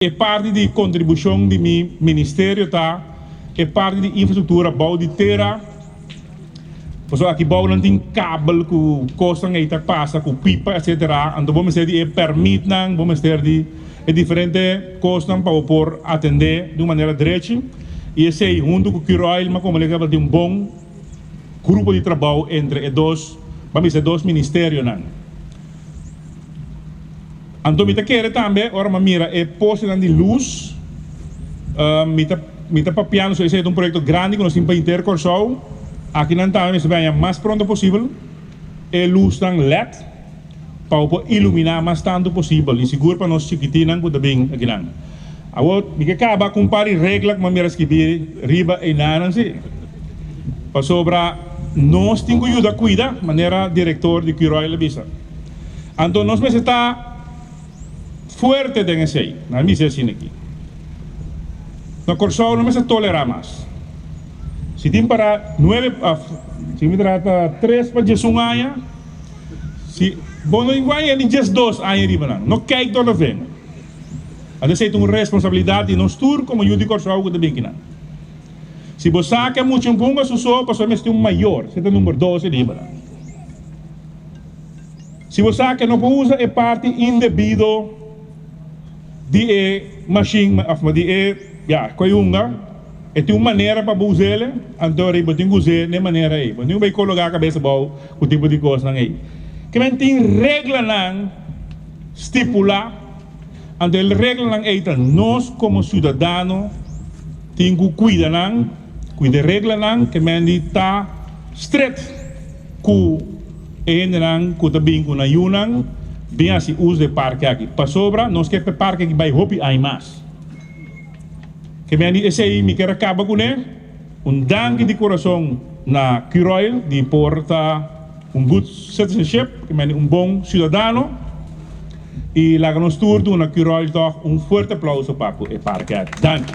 É parte de contribuição do meu ministério, tá? É parte de infraestrutura, bau de terra. Porque aqui bau não tem cabo, com costa que passa, com pipa, etc. Então vamos ter de permit, vamos ter de diferente costas para por atender de uma maneira direta. E esse aí, junto com o Kiroil, mas como ele acaba de bom grupo de trabalho entre os dois, vamos dizer, dois ministérios, não? Então, me quer também, ora, mira, é posto de luz, me papiando, so, esse é um projeto grande que nós temos para intercursão, aqui não está, se venha mais pronto possível, é luz tão LED, para iluminar mais tanto possível, e seguro para nós chiquitinhos, que também aqui não. Agora, me acaba com pari regla que me escrever riba e nada, assim. Para sobra, nós temos que ajudar a cuidar, de maneira diretor de Kiroil Lebisa. Então, nós vamos estar fuerte de ese ahí, na misa assim aqui. No Corsão não se tolerar mais. Se tem para 9, se me trata 3 para 10 anos, se bom não igual ele 10 2 anos riba não quer todo vem. A ser uma responsabilidade nós tur como eu de Corsão que também que não. Se você saca muito punga só para ser um maior, se tem número 12 riba. Se você saca não usa é parte indebido de machine, de coiunga, e tem uma maneira para usar, então aí tem que usar de maneira aí, não vai colocar a cabeça com o tipo de coisa aí. Que tem regra não estipular, então a regra não é nós como cidadão temos que cuidar não, cuidar regra não, que está straight com não, com também com a yunang. Bem assim, uso de parque aqui. Para sobra, nós queremos parque que vai roubar aí mais. Que me esse aí me quer acabar com ele. Danke de coração na Kiroil, de porta good citizenship, que me bom cidadão. E lá que nós turno na Kiroil, forte aplauso para o parque aqui. Danke.